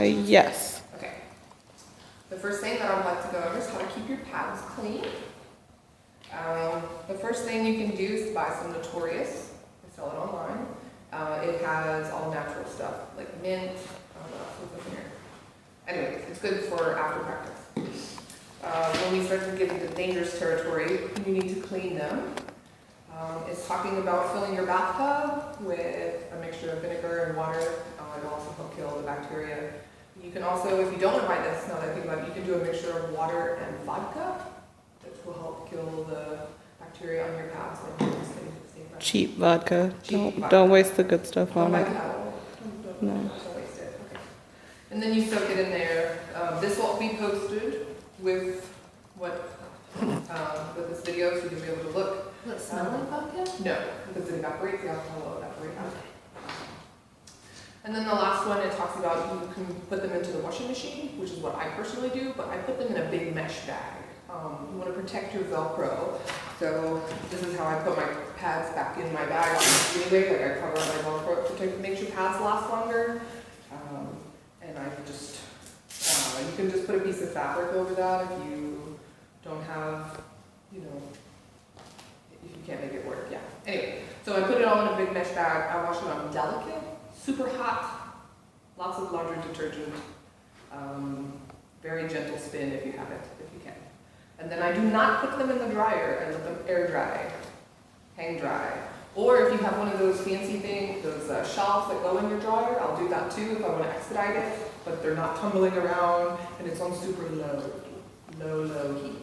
Yes. Okay. The first thing that I would like to go over is how to keep your pads clean. The first thing you can do is buy some Notorious. They sell it online. It has all natural stuff, like mint. What else is in here? Anyway, it's good for after practice. When we start to get into dangerous territory, you need to clean them. It's talking about filling your bathtub with a mixture of vinegar and water. It'll also help kill the bacteria. You can also, if you don't want to buy this, now that I think about it, you can do a mixture of water and vodka, which will help kill the bacteria on your pads. Cheap vodka. Cheap vodka. Don't waste the good stuff on it. No. Don't waste it. Okay. And then you soak it in there. This will be posted with with this video, so you'll be able to look. Does it smell like vodka? No, because it evaporates. The alcohol will evaporate out. And then the last one, it talks about you can put them into the washing machine, which is what I personally do, but I put them in a big mesh bag. You want to protect your Velcro. So this is how I put my pads back in my bag anyway, like I cover my Velcro to make your pads last longer. And I just, you can just put a piece of fabric over that if you don't have, if you can't make it work, yeah. Anyway, so I put it all in a big mesh bag. I wash it on delicate, super hot, lots of laundry detergent, very gentle spin if you have it, if you can. And then I do not put them in the dryer. I let them air dry, hang dry. Or if you have one of those fancy things, those shelves that go in your dryer, I'll do that too if I want to expedite it, but they're not tumbling around and it's on super low heat.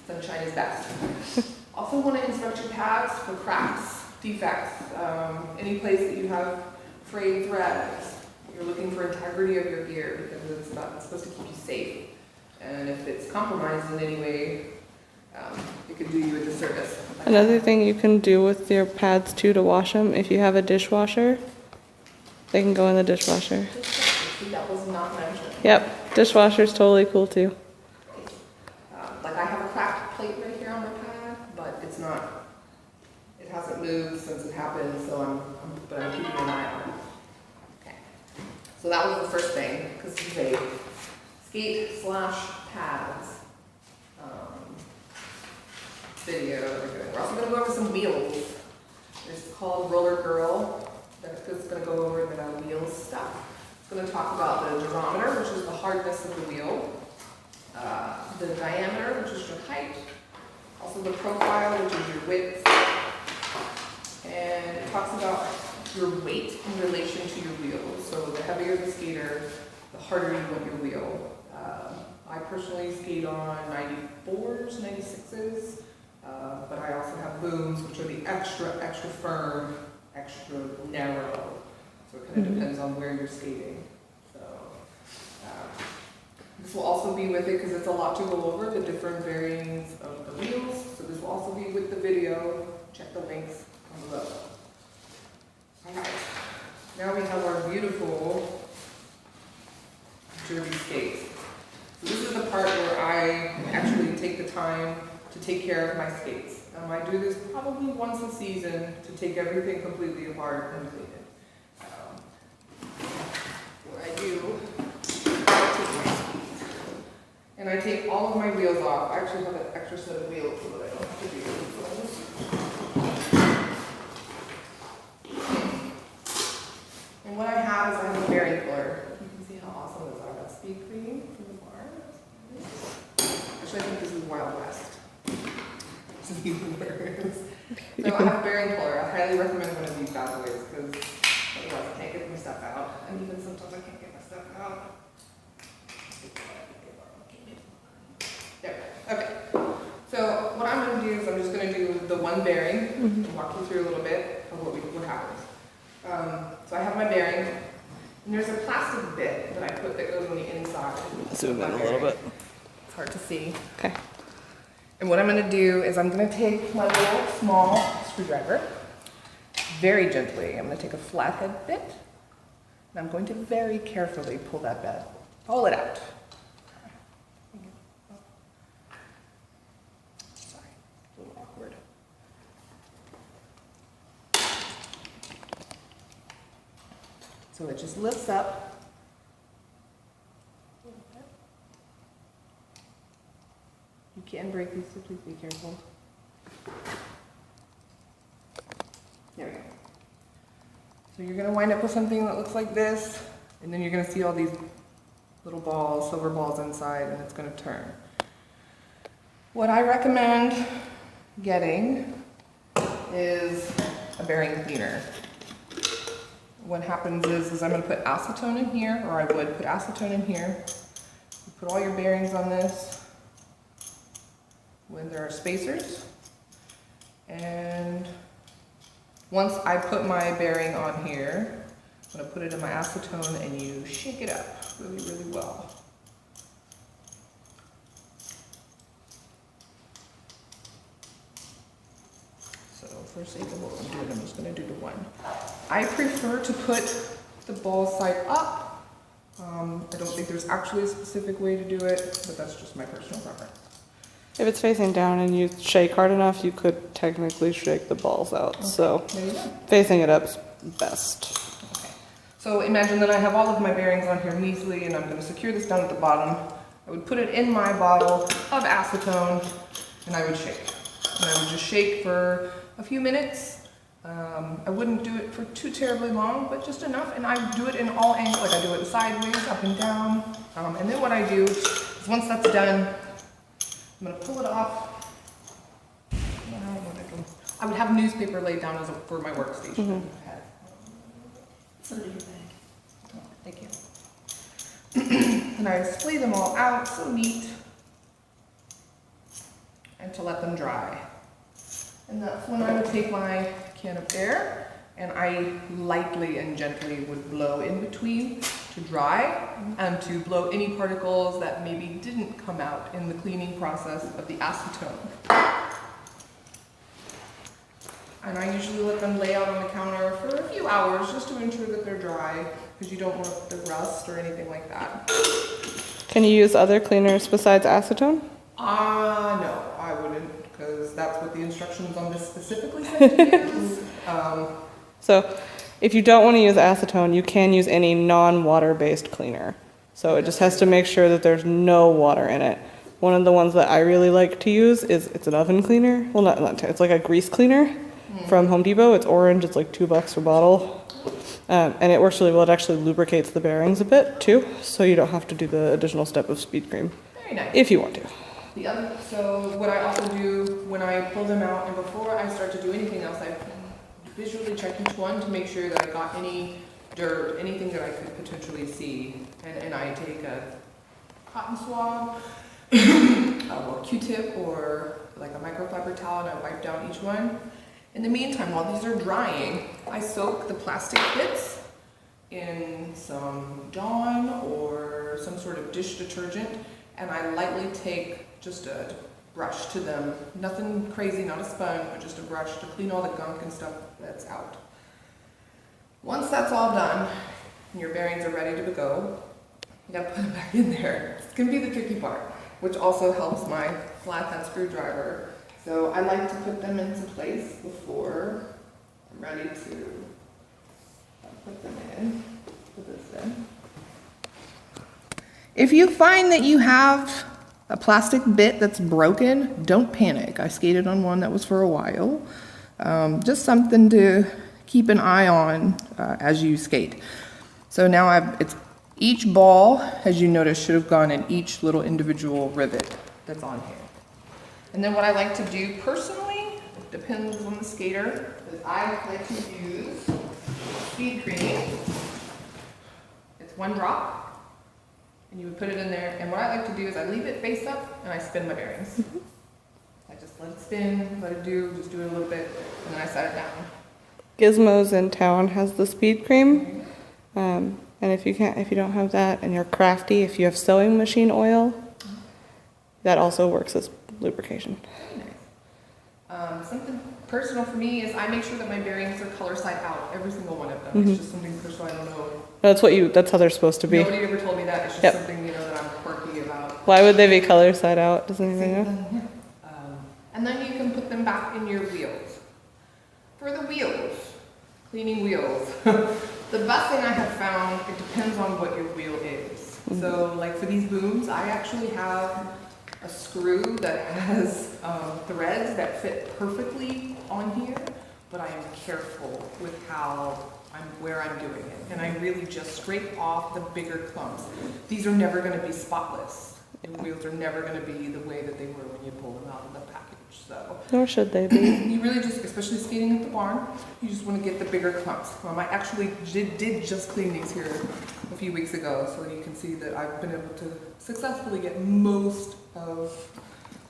Sunshine is best. Also want to inspect your pads for cracks, defects, any place that you have frayed threads. You're looking for integrity of your gear because it's supposed to keep you safe. And if it's compromised in any way, it could do you a disservice. Another thing you can do with your pads too to wash them, if you have a dishwasher, they can go in the dishwasher. That was not mentioned. Yep, dishwasher's totally cool too. Like I have a cracked plate right here on my pad, but it's not, it hasn't moved since it happened, so but I'm keeping an eye on it. Okay. So that was the first thing, because this is a skate/pads video that we're doing. We're also going to go over some wheels. It's called Roller Girl. That's going to go over the wheels stuff. It's going to talk about the durometer, which is the hardness of the wheel, the diameter, which is your height, also the profile, which is your width, and it talks about your weight in relation to your wheels. So the heavier the skater, the harder you want your wheel. I personally skate on 94s, 96s, but I also have booms, which are the extra firm, extra narrow. So it kind of depends on where you're skating. So this will also be with it because it's a lot to go over, the different varyings of the wheels. So this will also be with the video. Check the links on below. Alright, now we have our beautiful derby skates. So this is the part where I actually take the time to take care of my skates. I do this probably once a season to take everything completely apart and clean it. What I do, I take my skates and I take all of my wheels off. I actually have an extra set of wheels so that I don't have to do those. And what I have is I have a bearing puller. You can see how awesome those are. That's speed cream from the bar. Actually, I think this is Wild West. This is even worse. So I have a bearing puller. I highly recommend one of these bad boys because otherwise I can't get my stuff out. And even sometimes I can't get my stuff out. There. Okay. So what I'm going to do is I'm just going to do the one bearing and walk you through a little bit of what happens. So I have my bearing, and there's a plastic bit that I put that goes on the inside. Zoom in a little bit. It's hard to see. Okay. And what I'm going to do is I'm going to take my little small screwdriver, very gently. I'm going to take a flathead bit, and I'm going to very carefully pull that bit, pull it out. Sorry, a little awkward. So it just lifts up can break these, so please be careful. There we go. So you're gonna wind up with something that looks like this, and then you're gonna see all these little balls, silver balls inside, and it's gonna turn. What I recommend getting is a bearing cleaner. What happens is I'm gonna put acetone in here, or I would put acetone in here. You put all your bearings on this when there are spacers. And once I put my bearing on here, I'm gonna put it in my acetone and you shake it up really, really well. So for sake of what I'm doing, I'm just gonna do the one. I prefer to put the ball side up. I don't think there's actually a specific way to do it, but that's just my personal preference. If it's facing down and you shake hard enough, you could technically shake the balls out. Okay, So there you go. facing it up's best. Okay. So imagine that I have all of my bearings on here measly, and I'm going to secure this down at the bottom. I would put it in my bottle of acetone, and I would shake. And I would just shake for a few minutes. I wouldn't do it for too terribly long, but just enough. And I do it in all angles, like I do it sideways, up and down. And then what I do is once that's done, I'm going to pull it off. I would have newspaper laid down for my workstation. It's under your bag. Oh, thank you. And I display them all out, so neat. And to let them dry. And that's when I would take my can of air and I lightly and gently would blow in between to dry and to blow any particles that maybe didn't come out in the cleaning process of the acetone. And I usually let them lay out on the counter for a few hours just to ensure that they're dry, because you don't want the rust or anything like that. Can you use other cleaners besides acetone? No, I wouldn't, because that's what the instructions on this specifically said to use. So if you don't want to use acetone, you can use any non-water based cleaner. So it just has to make sure that there's no water in it. One of the ones that I really like to use is, it's an oven cleaner. Well, it's like a grease cleaner from Home Depot. It's orange, it's like $2 a bottle. And it works really well. It actually lubricates the bearings a bit too, so you don't have to do the additional step of speed cream. Very nice. If you want to. So what I also do when I pull them out, and before I start to do anything else, I visually check each one to make sure that I got any dirt, anything that I could potentially see. And I take a cotton swab, or Q-tip, or like a microfiber towel, and I wipe down each one. In the meantime, while these are drying, I soak the plastic bits in some Dawn or some sort of dish detergent, and I lightly take just a brush to them. Nothing crazy, not a sponge, but just a brush to clean all the gunk and stuff that's out. Once that's all done, and your bearings are ready to go, you gotta put them back in there. It's gonna be the tricky part, which also helps my flathead screwdriver. So I like to put them into place before I'm ready to put them in. Put this in. If you find that you have a plastic bit that's broken, don't panic. I skated on one that was for a while. Just something to keep an eye on as you skate. So now each ball, as you notice, should have gone in each little individual rivet that's on here. And then what I like to do personally, it depends on the skater, is I like to use speed cream. It's 1 drop. And you would put it in there, and what I like to do is I leave it face up and I spin my bearings. I just let it spin, let it just do it a little bit, and then I set it down. Gizmos in town has the speed cream. And if you don't have that and you're crafty, if you have sewing machine oil, that also works as lubrication. Very nice. Something personal for me is I make sure that my bearings are color side out, every single one of them. It's just something personal, I don't know. That's how they're supposed to be. Nobody ever told me that. It's just something, that I'm quirky about. Why would they be color side out? Does anybody know? And then you can put them back in your wheels. For the wheels, cleaning wheels, the best thing I have found, it depends on what your wheel is. So like for these booms, I actually have a screw that has threads that fit perfectly on here, but I am careful with where I'm doing it. And I really just scrape off the bigger clumps. These are never gonna be spotless. The wheels are never gonna be the way that they were when you pull them out of the package, so. Nor should they be. You really just, especially skating at the barn, you just want to get the bigger clumps. I actually did just clean these here a few weeks ago, so you can see that I've been able to successfully get most of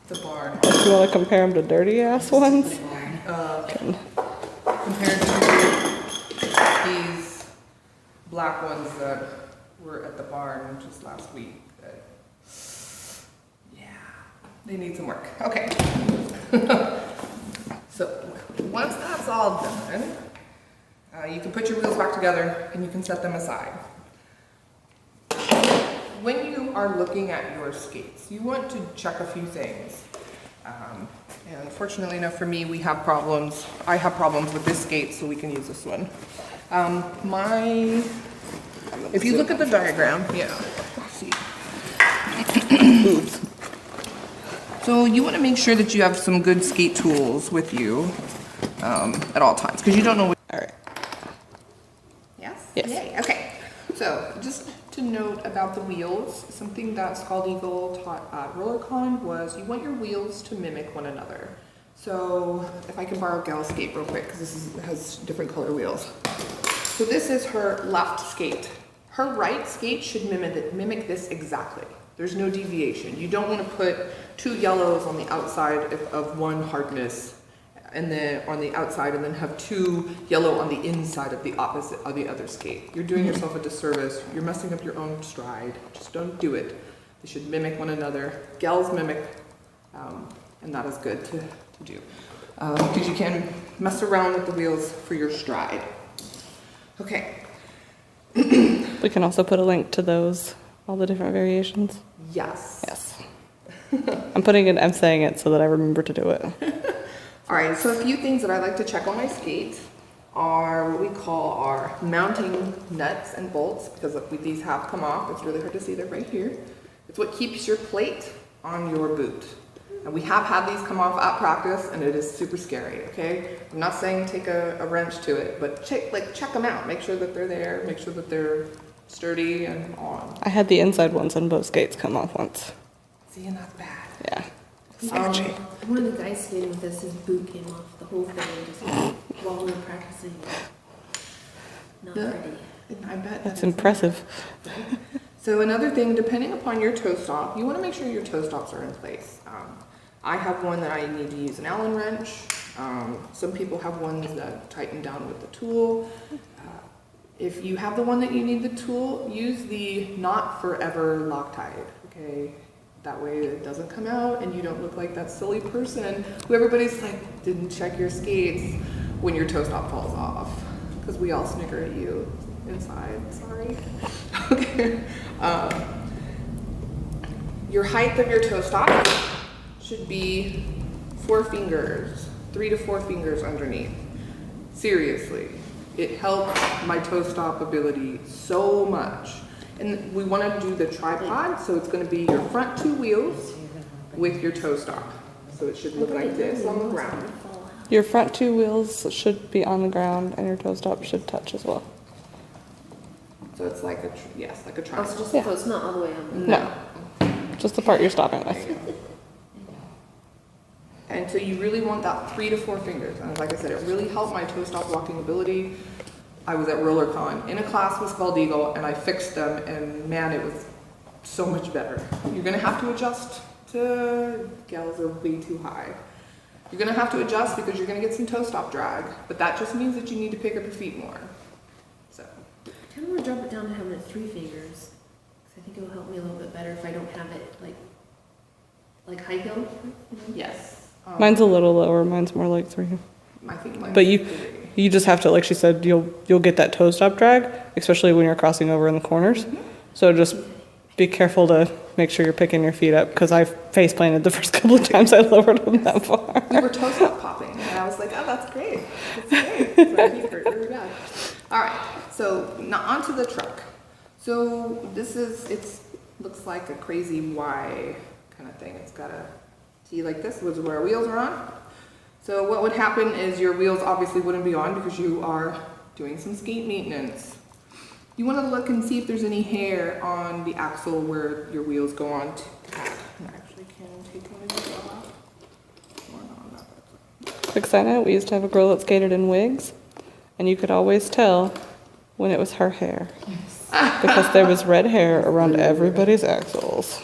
the barn. You want to compare them to dirty ass ones? Compared to these black ones that were at the barn just last week. Yeah, they need some work. Okay. So once that's all done, you can put your wheels back together and you can set them aside. When you are looking at your skates, you want to check a few things. And unfortunately enough for me, we have problems. I have problems with this skate, so we can use this one. If you look at the diagram, yeah, let's see. Oops. So you want to make sure that you have some good skate tools with you at all times, because you don't know what. All right. Yes? Yes. Yay. Okay. So just to note about the wheels, something that Scald Eagle taught at RollerCon was you want your wheels to mimic one another. So if I can borrow Gal's skate real quick, because this has different color wheels. So this is her left skate. Her right skate should mimic this exactly. There's no deviation. You don't want to put two yellows on the outside of one hardness and then on the outside and then have two yellow on the inside of the opposite of the other skate. You're doing yourself a disservice. You're messing up your own stride. Just don't do it. They should mimic one another. Gals mimic, and that is good to do. Because you can mess around with the wheels for your stride. Okay. We can also put a link to those, all the different variations. Yes. Yes. I'm saying it so that I remember to do it. All right, so a few things that I like to check on my skate are what we call our mounting nuts and bolts, because look, these have come off. It's really hard to see, they're right here. It's what keeps your plate on your boot. And we have had these come off at practice, and it is super scary, okay? I'm not saying take a wrench to it, but check them out. Make sure that they're there, make sure that they're sturdy and on. I had the inside ones on both skates come off once. See, and that's bad. Yeah. One of the guys skating with us, his boot came off, the whole thing, just while we were practicing. Not Yeah. pretty. I bet That's that is- impressive. So another thing, depending upon your toe stop, you want to make sure your toe stops are in place. I have one that I need to use an Allen wrench. Some people have ones that tighten down with the tool. If you have the one that you need the tool, use the not forever Loctite, okay? That way it doesn't come out and you don't look like that silly person who everybody's like, didn't check your skates when your toe stop falls off. Because we all snicker at you inside, sorry. Okay. Your height of your toe stop should be 4 fingers, 3 to 4 fingers underneath. Seriously, it helps my toe stop ability so much. And we want to do the tripod, so it's going to be your front 2 wheels with your toe stop. So it should look like this on the ground. Your front 2 wheels should be on the ground and your toe stop should touch as well. So it's like like a Oh, tripod. so just Yeah. so it's not all the way on. No. Just the part you're stopping with. And so you really want that 3 to 4 fingers. And like I said, it really helped my toe stop walking ability. I was at RollerCon in a class with Scald Eagle and I fixed them and man, it was so much better. You're gonna have to adjust to, gals are way too high. You're gonna have to adjust because you're gonna get some toe stop drag, but that just means that you need to pick up your feet more. So, I kind of want to drop it down to having it 3 fingers. 'Cause I think it'll help me a little bit better if I don't have it like high heel. You know? yes. Mine's a little lower, mine's more like 3. I think mine's But you- 3. You just have to, like she said, you'll get that toe stop drag, especially when you're crossing over in the corners. So just be careful to make sure you're picking your feet up, because I face planted the first couple of times I lowered them that far. We were toe stop popping, and I was like, oh, that's great. That's great. So my feet hurt really bad. All right, so now onto the truck. So this is, looks like a crazy Y kind of thing. It's got a T like this, which is where our wheels are on. So what would happen is your wheels obviously wouldn't be on because you are doing some skate maintenance. You want to look and see if there's any hair on the axle where your wheels go on to tap. I actually can take one of these off. Or no, not that. Quick side note, we used to have a girl that skated in wigs, and you could always tell when it was her hair. Because there was red hair around everybody's axles.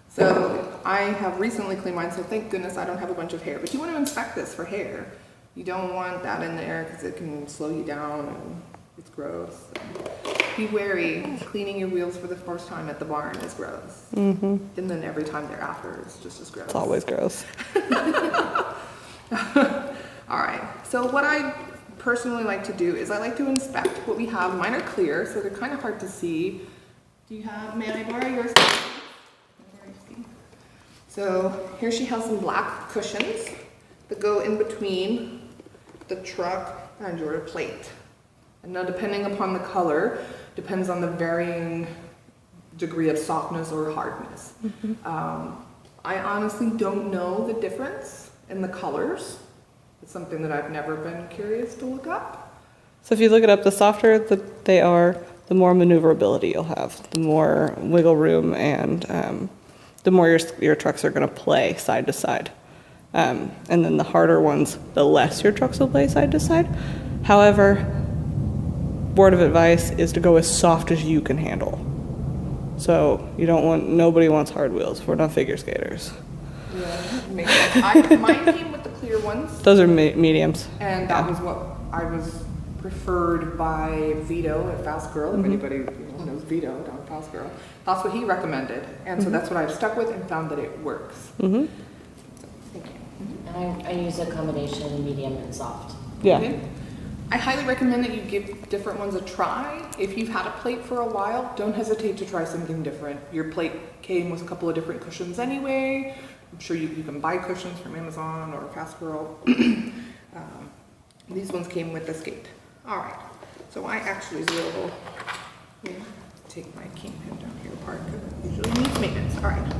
So I have recently cleaned mine, so thank goodness I don't have a bunch of hair. But you want to inspect this for hair. You don't want that in there because it can slow you down and it's gross. Be wary. Cleaning your wheels for the first time at the barn is gross. Mm-hmm. And then every time thereafter is just as gross. It's always gross. All right. So what I personally like to do is I like to inspect what we have. Mine are clear, so they're kind of hard to see. Do you have, may I borrow yours? So here she has some black cushions that go in between the truck and your plate. And now depending upon the color, depends on the varying degree of softness or hardness. I honestly don't know the difference in the colors. It's something that I've never been curious to look up. So if you look it up, the softer that they are, the more maneuverability you'll have, the more wiggle room, and the more your trucks are going to play side to side. And then the harder ones, the less your trucks will play side to side. However, word of advice is to go as soft as you can handle. So you don't want, nobody wants hard wheels. We're not figure skaters. Yeah, makes sense. Mine came with the clear ones, Those are mediums. and that was what I was preferred by Vito at Fast Girl. If anybody knows Vito down at Fast Girl, that's what he recommended, and so that's what I've stuck with and found that it works. Mm-hmm. Thank you. And I use a combination medium and soft. Yeah. Okay. I highly recommend that you give different ones a try. If you've had a plate for a while, don't hesitate to try something different. Your plate came with a couple of different cushions anyway. I'm sure you can buy cushions from Amazon or Fast Girl. These ones came with the skate. All right, so I actually will take my kingpin down here apart because it usually needs maintenance. All right.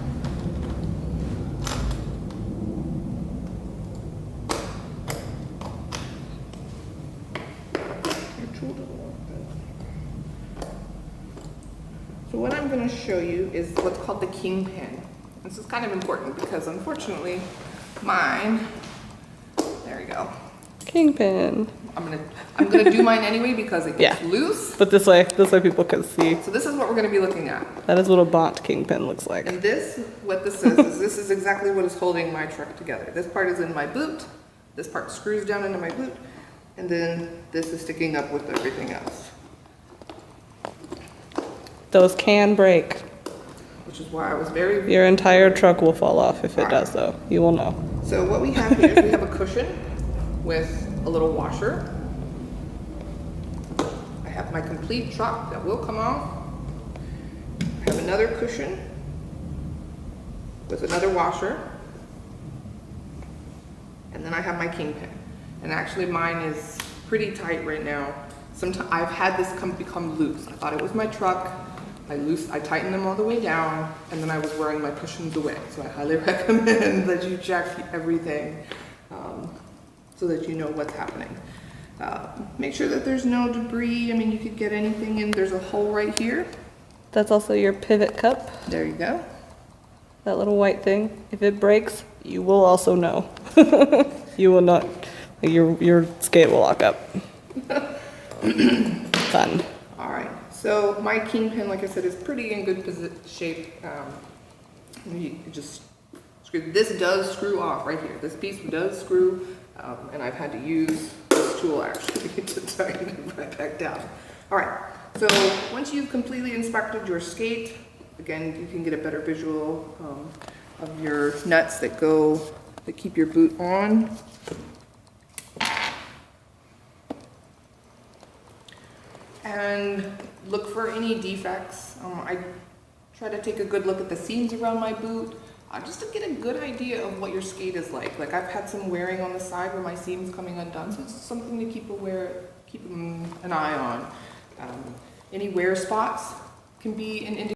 So what I'm going to show you is what's called the kingpin. This is kind of important because unfortunately mine, there we go. Kingpin. I'm gonna do mine anyway because it gets loose. But this way people can see. So this is what we're gonna be looking at. That is what a Bont kingpin looks like. And what this is this is exactly what is holding my truck together. This part is in my boot. This part screws down into my boot. And then this is sticking up with everything else. Those can break. Which is why I was very... Your entire truck will fall off if it does, though. You will know. So what we have here is we have a cushion with a little washer. I have my complete truck that will come off. I have another cushion with another washer. And then I have my kingpin. And actually mine is pretty tight right now. Sometimes I've had this become loose. I thought it was my truck. I tightened them all the way down, and then I was wearing my cushions away. So I highly recommend that you check everything so that you know what's happening. Make sure that there's no debris. I mean, you could get anything in. There's a hole right here. That's also your pivot cup, There you go. that little white thing. If it breaks, you will also know. You will not, your skate will lock up. Fun. All right. So my kingpin, like I said, is pretty in good shape. You can just screw. This does screw off right here. This piece does screw, and I've had to use this tool actually to tighten it right back down. All right. So once you've completely inspected your skate, again, you can get a better visual of your nuts that keep your boot on. And look for any defects. I try to take a good look at the seams around my boot, just to get a good idea of what your skate is like. Like I've had some wearing on the side where my seam's coming undone, so it's something to keep an eye on. Any wear spots can be an indication